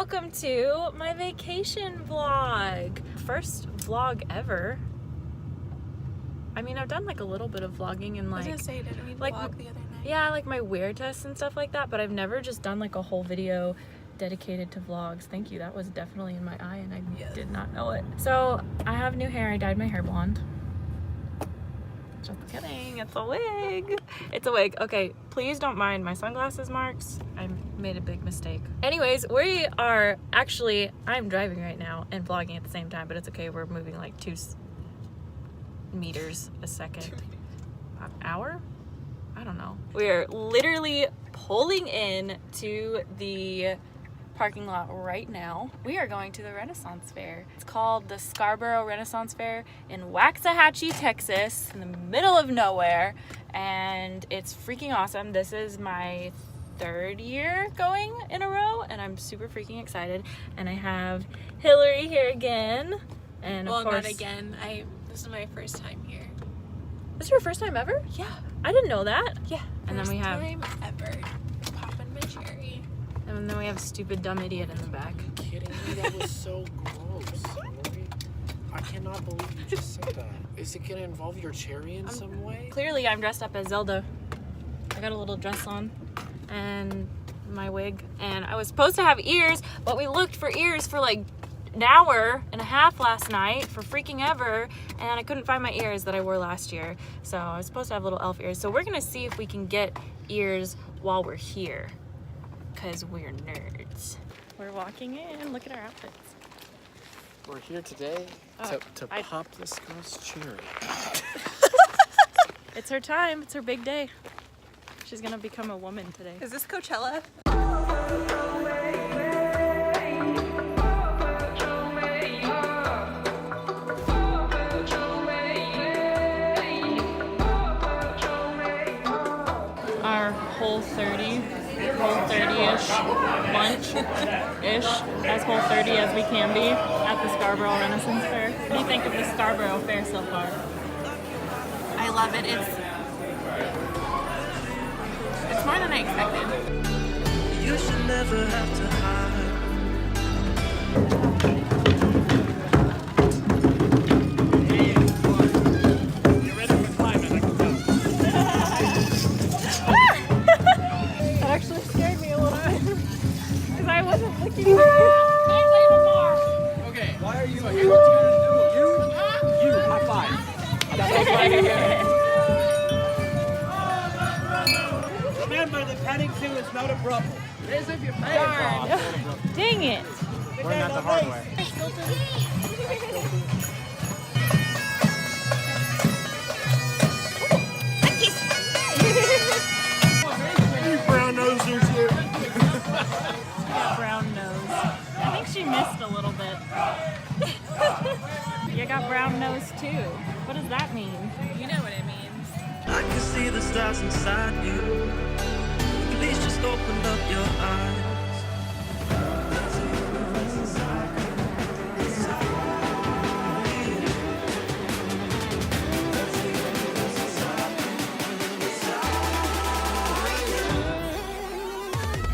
welcome to my vacation vlog. First vlog ever. I mean, I've done like a little bit of vlogging and like, I was gonna say, didn't we like vlog the other night? yeah, like my wear tests and stuff like that, but I've never just done like a whole video dedicated to vlogs. Thank you, that was definitely in my eye and I did not know it. So I have new hair. I dyed my hair blonde. Just kidding, it's a wig. It's a wig. Okay, please don't mind my sunglasses marks. I made a big mistake. Anyways, we are actually, I'm driving right now and vlogging at the same time, but it's okay. We're moving like 2 meters a second. An hour? I don't know. We are literally pulling in to the parking lot right now. We are going to the Renaissance Fair. It's called the Scarborough Renaissance Fair in Waxahachie, Texas, in the middle of nowhere, and it's freaking awesome. This is my 3rd year going in a row, and I'm super freaking excited. And I have Hillary here again, and of course, not again. This is my first time here. This is your first time ever? Yeah. I didn't know that. Yeah. And then we have first time ever. Popping my cherry. And then we have a stupid dumb idiot in the back. Are you kidding me? That was so gross. Hillary. I cannot believe you just said that. Is it gonna involve your cherry in some way? Clearly I'm dressed up as Zelda. I got a little dress on and my wig, and I was supposed to have ears, but we looked for ears for like an hour and a half last night for freaking ever, and I couldn't find my ears that I wore last year. So I was supposed to have little elf ears. So we're gonna see if we can get ears while we're here, because we're nerds. We're walking in. Look at our outfits. We're here today to pop this girl's cherry. It's her time. It's her big day. She's gonna become a woman today. Is this Coachella? Our whole 30-ish lunch-ish, as whole 30 as we can be at the Scarborough Renaissance Fair. What do you think of the Scarborough Fair so far? I love it. It's more than I expected. You should never have to hide. That actually scared me a little bit because I wasn't looking for Okay. Why are you here? What you gonna do? You high five. That's why you're here. Remember, the petting zoo is not a problem. As if you're paying Darn. Dang it. Learn that the hard way. Brown nosers here. Brown nose. I think she missed a little bit. You got brown nose too. What does that mean? You know what it means. I can see the stars inside you. Please just open up your eyes.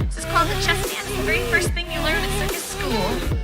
This is called the chess dance. The very first thing you learn at circus school.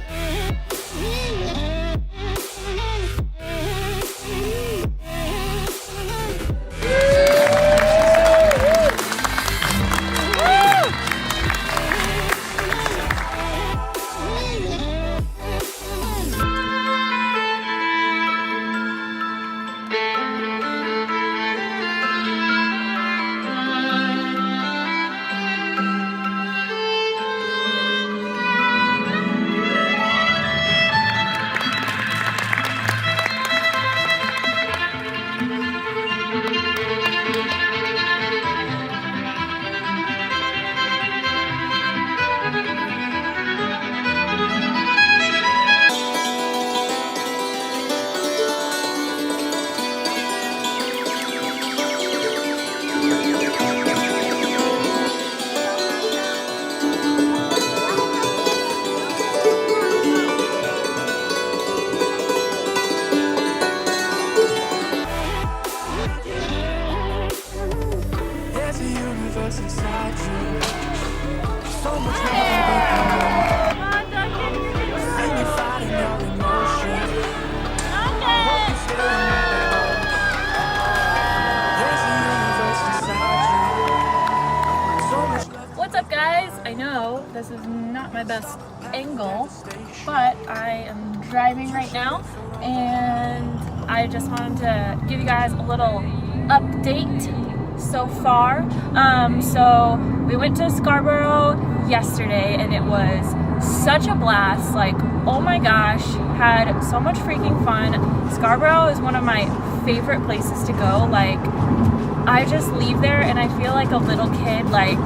universe inside you. So much Come on, I know this is not my best angle, but I am driving right now, and I just wanted to give you guys a little update so far. So we went to Scarborough yesterday, and it was such a blast. Like, oh my gosh, had so much freaking fun. Scarborough is one of my favorite places to go. Like, I just leave there and I feel like a little kid, like,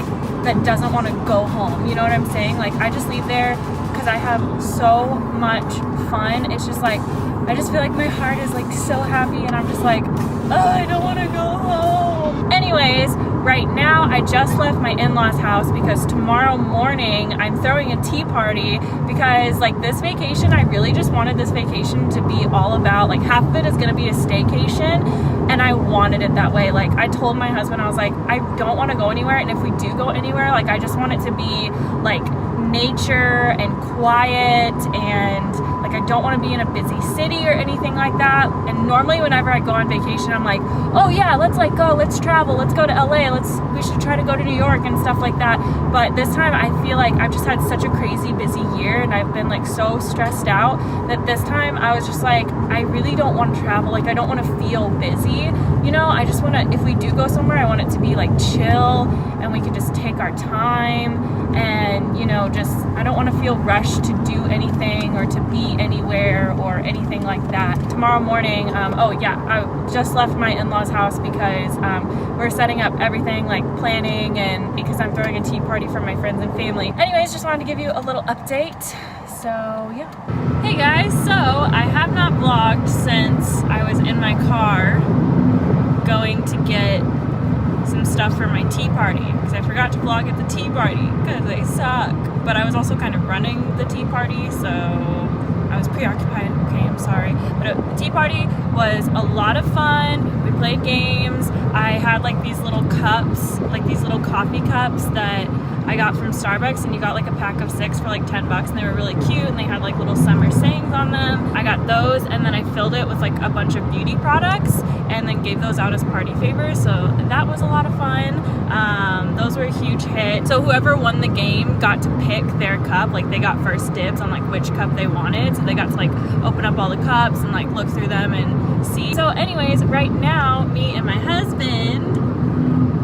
that doesn't want to go home. You know what I'm saying? Like, I just leave there because I have so much fun. It's just like, I just feel like my heart is like so happy, and I'm just like, oh, I don't want to go home. Anyways, right now I just left my in-laws house because tomorrow morning I'm throwing a tea party, because like this vacation, I really just wanted this vacation to be all about, like, half of it is going to be a staycation, and I wanted it that way. Like, I told my husband, I was like, I don't want to go anywhere, and if we do go anywhere, like, I just want it to be like nature and quiet, and like, I don't want to be in a busy city or anything like that. And normally whenever I go on vacation, I'm like, oh yeah, let's travel, let's go to LA, we should try to go to New York and stuff like that. But this time I feel like I've just had such a crazy busy year, and I've been like so stressed out that this time I was just like, I really don't want to travel. Like, I don't want to feel busy, you know. I just want to, if we do go somewhere, I want it to be like chill, and we can just take our time, and you know, just, I don't want to feel rushed to do anything or to be anywhere or anything like that. Tomorrow morning, oh yeah, I just left my in-laws house because we're setting up everything, like planning, and because I'm throwing a tea party for my friends and family. Anyways, just wanted to give you a little update. So yeah. Hey guys, so I have not vlogged since I was in my car going to get some stuff for my tea party, because I forgot to vlog at the tea party because they suck. But I was also kind of running the tea party, so I was preoccupied. Okay, I'm sorry. But the tea party was a lot of fun. We played games. I had like these little cups, like these little coffee cups that I got from Starbucks, and you got like a pack of 6 for like $10, and they were really cute, and they had like little summer sayings on them. I got those, and then I filled it with like a bunch of beauty products, and then gave those out as party favors, so that was a lot of fun. Those were a huge hit. So whoever won the game got to pick their cup, like they got first dibs on like which cup they wanted, so they got to like open up all the cups and like look through them and see. So anyways, right now me and my husband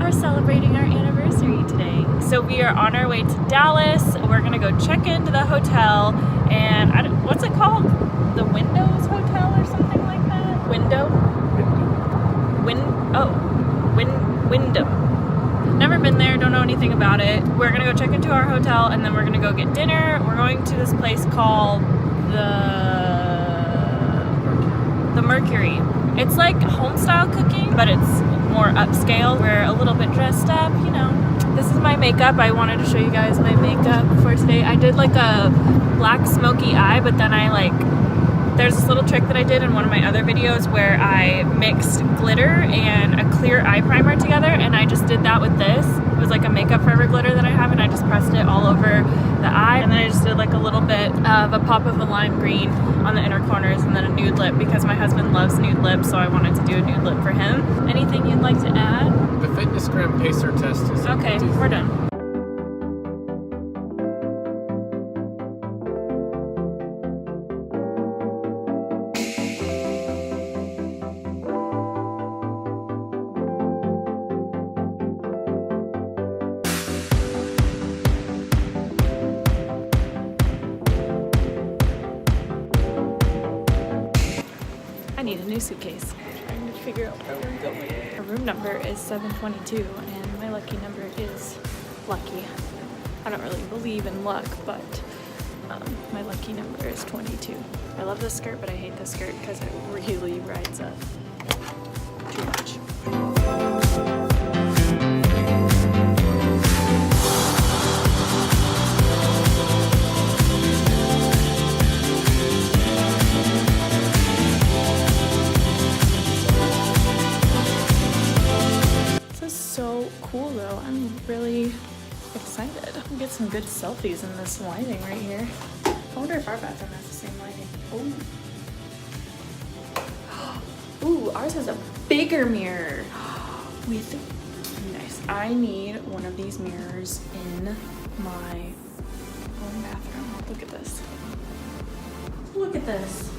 are celebrating our anniversary today. So we are on our way to Dallas. We're gonna go check into the hotel, and what's it called? The Windows Hotel or something like that? Wyndham. Never been there, don't know anything about it. We're gonna go check into our hotel, and then we're gonna go get dinner. We're going to this place called the Mercury. It's like home style cooking, but it's more upscale. We're a little bit dressed up, you know. This is my makeup. I wanted to show you guys my makeup for today. I did like a black smoky eye, but then there's this little trick that I did in one of my other videos where I mixed glitter and a clear eye primer together, and I just did that with this. It was like a Makeup Forever glitter that I have, and I just pressed it all over the eye, and then I just did like a little bit of a pop of the lime green on the inner corners, and then a nude lip because my husband loves nude lips, so I wanted to do a nude lip for him. Anything you'd like to add? The Fitnessgram pacer test is Okay, we're done. I need a new suitcase. I'm trying to figure out where we're going. Our room number is 722, and my lucky number is lucky. I don't really believe in luck, but my lucky number is 22. I love this skirt, but I hate this skirt because it really rides up too much. So cool though. I'm really excited. I'll get some good selfies in this lighting right here. I wonder if our bathroom has the same lighting. Oh. Ooh, ours has a bigger mirror with nice. I need one of these mirrors in my own bathroom. Look at this. Look at this.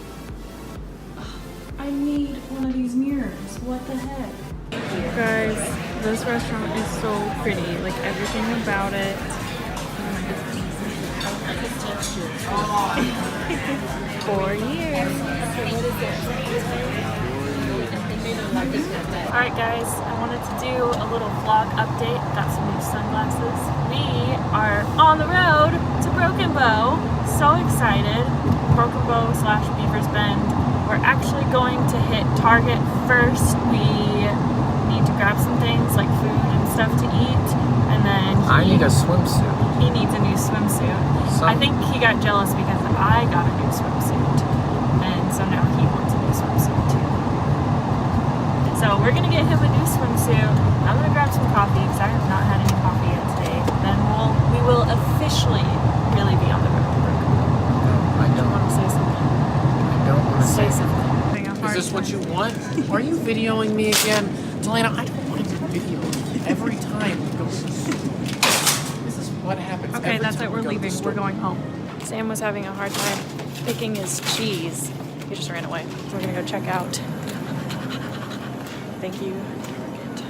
I need one of these mirrors. What the heck? You guys, this restaurant is so pretty. Like everything about it. 4 years. Alright guys, I wanted to do a little vlog update. Got some new sunglasses. We are on the road to Broken Bow. So excited. Broken Bow / Beaver's Bend. We're actually going to hit Target first. We need to grab some things like food and stuff to eat. And then I need a swimsuit. He needs a new swimsuit. I think he got jealous because I got a new swimsuit. And so now he wants a new swimsuit too. So we're gonna get him a new swimsuit. I'm gonna grab some coffee because I have not had any coffee yet today. Then we will officially really be on the road to Broken Bow. I don't want to say something. I don't want to Say something. Having a Is hard this what time. you want? Are you videoing me again? Delana, I don't want to video you every time you go. This is what happens. Okay, every that's time it. we We're go to the leaving. store. We're going home. Sam was having a hard time picking his cheese. He just ran away. We're gonna go check out. Thank you, Target,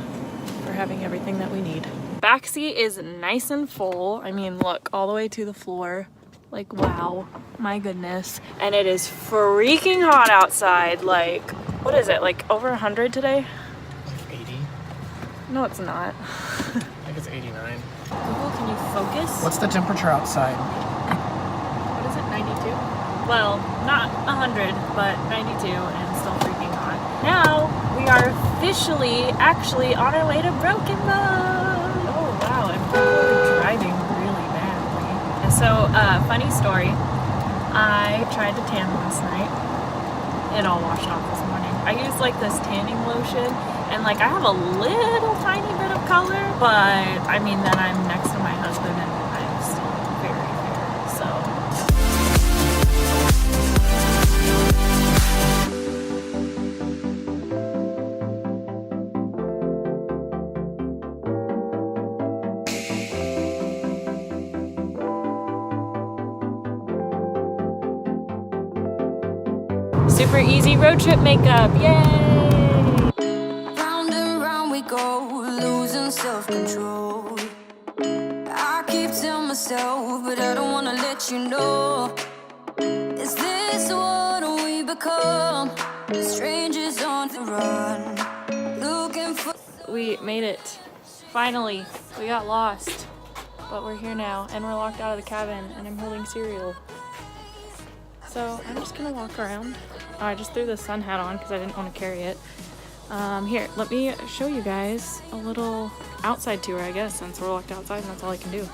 for having everything that we need. Backseat is nice and full. I mean, look, all the way to the floor. Like, wow, my goodness. And it is freaking hot outside. Like, what is it? Like over 100 today? 80. No, it's not. I think it's 89. Google, can you focus? What's the temperature outside? What is it, 92? Well, not 100, but 92 and still freaking hot. Now, we are officially actually on our way to Broken Bow. Oh, wow, and people are driving really badly. And so, funny story, I tried to tan last night. It all washed off this morning. I used like this tanning lotion, and like I have a little tiny bit of color, but I mean, then I'm next to my husband and I'm still very fair, so. Super easy road trip makeup, yay! Round and round we go, losing self-control. I keep telling myself, but I don't wanna let you know. Is this what we become? Strangers on the run, looking for. We made it. Finally, we got lost. But we're here now, and we're locked out of the cabin, and I'm holding cereal. So I'm just gonna walk around. Oh, I just threw the sun hat on because I didn't want to carry it. Here, let me show you guys a little outside tour, I guess, since we're locked outside and that's all I can do.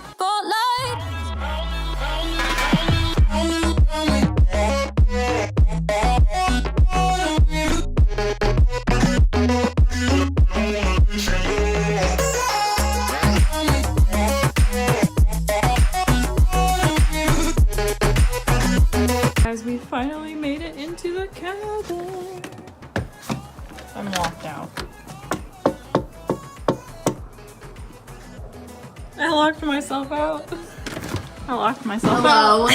Guys, we finally made it into the cabin. I'm locked out. I locked myself out. I locked myself out.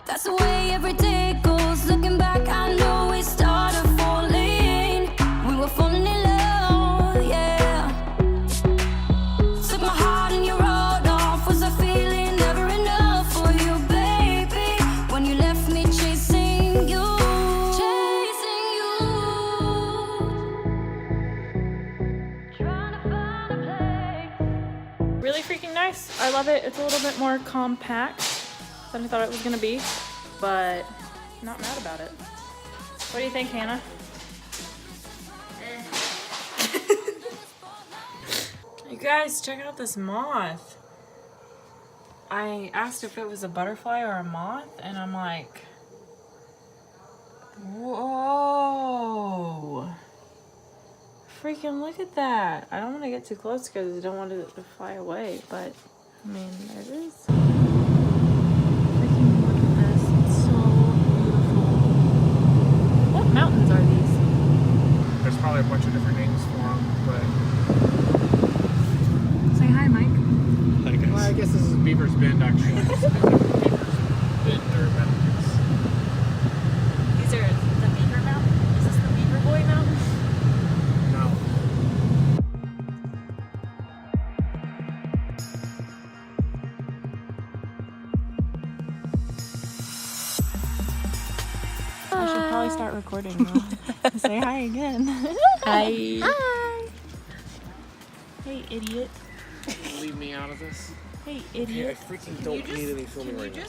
That's the way every day goes. Looking back, I know we started falling. We were falling in love, yeah. Took my heart and you wrote off. Was I feeling never enough for you, baby? When you left me chasing you. Trying to find a place. Really freaking nice. I love it. It's a little bit more compact than I thought it was gonna be, but not mad about it. What do you think, Hannah? You guys, check out this moth. I asked if it was a butterfly or a moth, and I'm like, whoa. Freaking look at that. I don't want to get too close because I don't want it to fly away, but I mean, there it is. Freaking look at this. It's so beautiful. What mountains are these? There's probably a bunch of different names for them, but hi, Mike. Hi guys. Well, I guess this is Beaver's Bend, actually. Beaver's Bend or Mountains. These are the Beaver Mountain. Is this the Beaver Boy Mountain? No. I should probably start recording now. Say hi again. Hi. Hi. Hey, idiot. Leave me out of this. Hey, I idiot. freaking don't need any filming right now.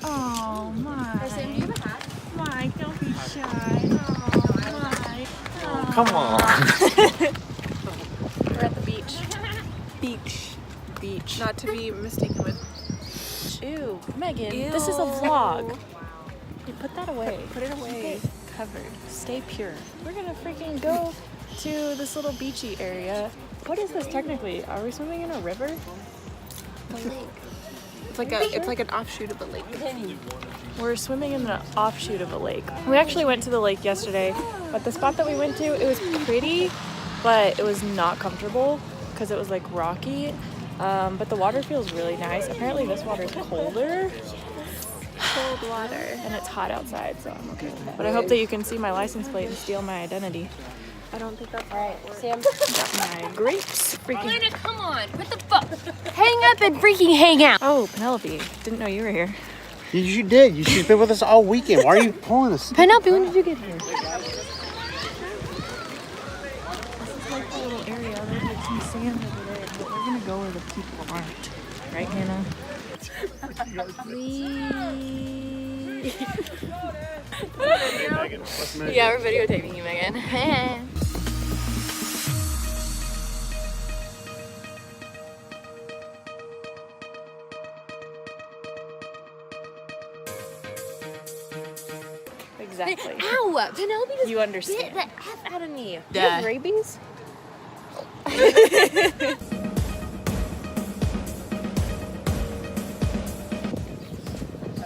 Oh, Mike. Sam, do you have a hat? Mike, don't be shy. Oh, Mike. Oh. Come on. We're at the beach. Beach. Not to be mistaken with. Ew, Megan, Ew. this is a vlog. Hey, put that away. Put it away. Keep it covered. Stay pure. We're gonna freaking go to this little beachy area. What is this technically? Are we swimming in a river? It's like an offshoot of a lake. We're swimming in the offshoot of a lake. We actually went to the lake yesterday, but the spot that we went to, it was pretty, but it was not comfortable because it was like rocky. But the water feels really nice. Apparently this water is colder. Cold water. And it's hot outside, so I'm okay with that. But I hope that you can see my license plate and steal my identity. I don't think that's right. Sam. Got my grapes. Freaking. Elena, come on. What the fuck? Hang up and freaking hang out. Oh, Penelope. Didn't know you were here. You did. She's been with us all weekend. Why are you pulling us? Penelope, when did you get here? This is like the little area. There's like some sand over there, but we're gonna go where the people aren't. Right, Hannah? Yeah, we're videotaping you, Megan. Exactly. Ow! Penelope just You bit understand. the F out of me. Do you have rabies? Hey,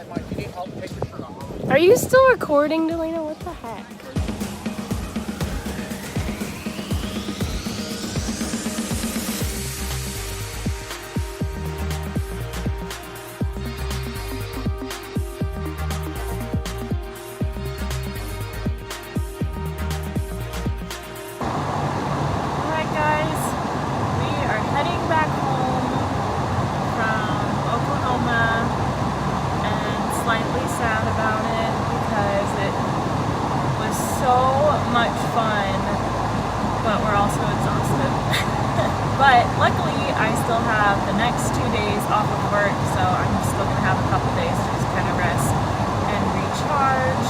Mike, you need help? Take your shirt off. Are you still recording, Delana? What the heck? Alright guys, we are heading back home from Oklahoma and slightly sad about it because it was so much fun, but we're also exhausted. But luckily I still have the next 2 days off of work, so I'm still going to have a couple days to just kind of rest and recharge